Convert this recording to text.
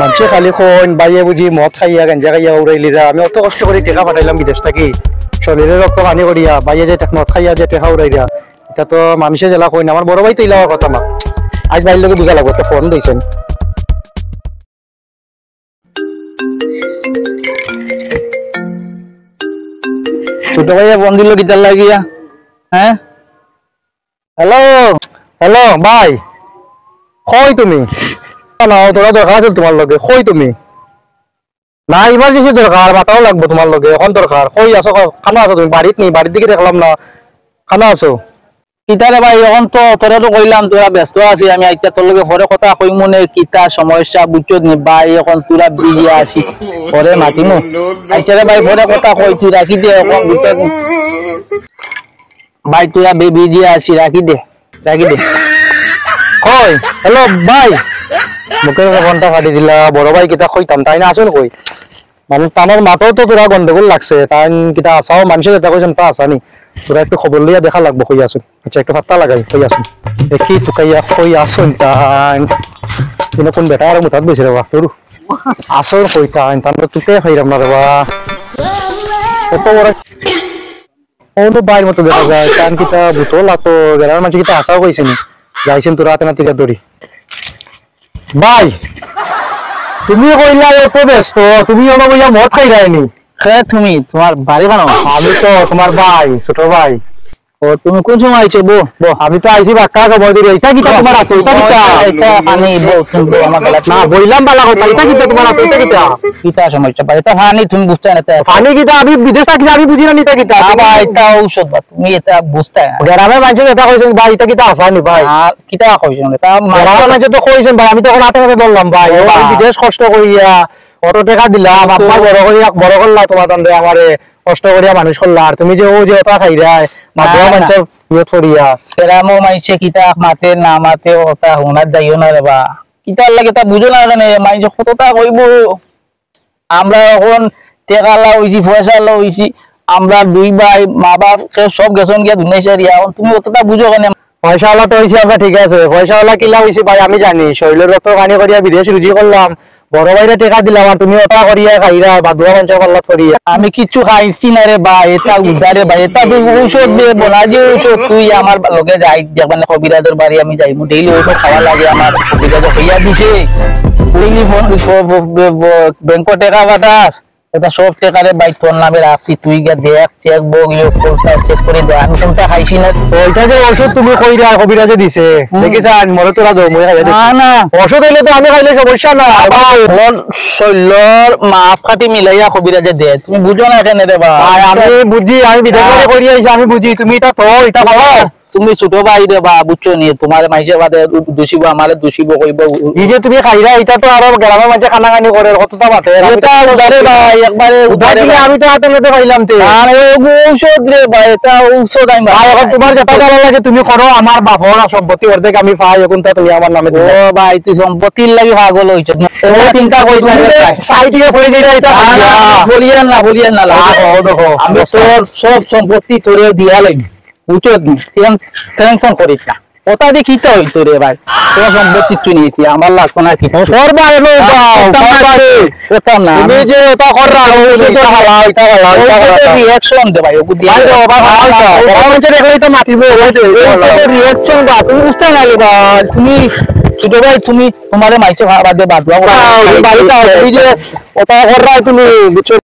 মানুষে খালি কোন বাইয়ে বুঝি মদ খাইয়া গাঞ্জা খাইয়া উড়াইলিরা আমি অত কষ্ট করে টেকা পাঠাইলাম বিদেশ থাকি শরীরে রক্ত পানি করিয়া বাইয়ে যে মদ খাইয়া যে টেকা উড়াইরা এটা তো মানুষে জেলা কই না আমার বড় ভাই তো ইলাওয়ার কথা না আজ বাইর লোকে বুঝা লাগবো একটা ফোন দিয়েছেন ছোট ভাইয়া ফোন দিল কিতার লাগিয়া হ্যাঁ হ্যালো হ্যালো ভাই কই তুমি না তোরা দরকার আছে তোমার লগে কই তুমি না ইমার্জেন্সি দরকার বাতাও লাগবো তোমার লগে এখন দরকার কই আছো খানা আছো তুমি বাড়িত নেই বাড়ির দিকে দেখলাম না খানা আছো কিতারে ভাই এখন তো তোরা তো কইলাম তোরা ব্যস্ত আছি আমি আইতা তোর লগে পরে কথা কই মনে কিতা সমস্যা বুঝছো নি ভাই এখন তোরা বিজি আছি পরে মাতিমু আইতারে ভাই পরে কথা কই তুই রাখি দে এখন ভিতর ভাই তোরা বিজি আছি রাখি দে কই হ্যালো ভাই মুখের ফোনটা কাটি দিলা বড় ভাই কিতা কইতাম তাই না আসল কই মানে টানোর মাথাও তো তোরা গন্ডগোল লাগছে তাই কিতা আসাও মানুষের যেটা কইছেন তা আসানি তোরা একটু খবর লইয়া দেখা লাগবো কই আসুন আচ্ছা একটু হাতটা লাগাই কই আসুন দেখি তুকাইয়া কই আসুন তাই কিন্তু কোন বেটা আর মুঠাত বসে রে বা তোর আসল কই তাই তাহলে তুকে খাইরাম না রে বা কত বড় অন্য বাইর মতো দেখা যায় কারণ কিতা বুতল তো বেড়ার মাঝে কিতা আসাও কইছেন যাইছেন তোরা হাতে না টিকা দড়ি ভাই তুমি কইলা এত ব্যস্ত তুমি ono বইয়া মদ খাই রাইনি হ্যাঁ তুমি তোমার বাড়ি বানাও আমি তো তোমার ভাই ছোট ভাই ও তুমি কোন সময় আইছো বো আমি তো আইছি বাক্কা খবর দিই এটা কিটা তোমার আছে এটা কিটা এটা পানি বো তুমি আমার গলা না বইলাম বালা কথা এটা কিটা তোমার আছে এটা কিটা কিতা সমস্যা ভাই এটা পানি তুমি বুঝতে না পানি কিটা আমি বিদেশ থাকি আমি বুঝি না এটা কিটা ভাই এটা ঔষধ বা তুমি এটা বুঝতে না গ্রামের মানুষ এটা কইছেন ভাই এটা কিটা আসানি ভাই আর কিতা কইছো এটা গ্রামের মানুষ তো কইছেন ভাই আমি তো এখন হাতে হাতে বললাম ভাই আমি বিদেশ কষ্ট করিয়া অত টাকা দিলাম আপা বড় করলা তোমার তন্দে আমারে কষ্ট করিয়া মানুষ করলা আর তুমি যে ও যে ওটা খাইরা মাধ্যম মানুষের বিয়োগ করিয়া সেরামো মাইছে কিতা মাতে না মাতে ওটা হুনার যাইও না রে বা কিতার লাগে তা বুঝো না জানে মাইছে কতটা কইব আমরা এখন টাকা লাইছি পয়সা লাইছি আমরা দুই ভাই মা বাপ সব গেছন গিয়া দুনিয়া সারিয়া এখন তুমি অতটা বুঝো কেন পয়সা ওলা তো হয়েছে আমরা ঠিক আছে পয়সা ওলা কিলা হয়েছে ভাই আমি জানি শরীরের রক্ত পানি করিয়া বিদেশ রুজি করলাম বড় ভাইরা টেকা দিলাম আর তুমি ওটা করিয়া খাইরা বাদুয়া মঞ্চ পাল্লা করিয়া আমি কিচ্ছু খাইছি না রে বা এটা উদারে ভাই এটা তুই ঔষধ দে বলা যে ঔষধ তুই আমার লগে যাই দেখবেন কবিরাজের বাড়ি আমি যাইমু ডেইলি ঔষধ খাওয়া লাগে আমার কবিরাজ হইয়া দিছে ডেইলি ফোন ব্যাংক টাকা পাঠাস এটা সব টাকারে বাইক তোর নামে রাখছি তুই গিয়ে দেখ চেক বক চেক করে দে আমি কোনটা খাইছি না ওইটা যে ওষুধ তুমি কইরা কবিরাজে দিছে দেখিছান মরে তোরা দো মই খাইয়া না না ওষুধ হইলে তো আমি খাইলে সমস্যা না মোর শৈলর মাফ কাটি মিলাইয়া কবিরাজে দে তুমি বুঝো না কেন রে ভাই আমি বুঝি আমি বিদেশে করি আইছি আমি বুঝি তুমি এটা তো এটা ভালো তুমি ছোট ভাই রে বা বুঝছো নি তোমার মাইসে বাদে দোষিব আমারে দোষিব কইব এই যে তুমি খাইরা এটা তো আরো গ্রামের মাঝে খানা খানি করে কতটা বাতে এটা উদারে ভাই একবারে উদারে আমি তো হাতে নিতে পাইলাম তে আরে ঔষধ রে ভাই এটা ঔষধ আমি ভাই এখন তোমার যেটা ভালো লাগে তুমি করো আমার বাপর সম্পত্তি অর্ধেক আমি পাই এখন তো তুমি আমার নামে ও ভাই তুই সম্পত্তির লাগি পাগল হইছ ও চিন্তা কইছ সাইডে পড়ে যাইরা এটা বলিয়েন না দেখো আমি সব সম্পত্তি তোরে দিয়া লাগি বুঝছো টেনশন করিস না ওটা দিয়ে কিটা হইতো রে ভাই তোর সম্পত্তি তুই নিয়েছি আমার লাগতো না কি সরবা এলো ওটা না তুমি যে ওটা কররা ওটা ভালো এটা রিঅ্যাকশন দে ভাই ওগু দিয়ে দেখলেই তো মাটিবে রিঅ্যাকশন দা তুমি বুঝতে না ভাই তুমি ছোট ভাই তুমি তোমারে মাইছে বাদে বাদ দাও বাড়িটা ওই যে ওটা কররা তুমি বুঝছো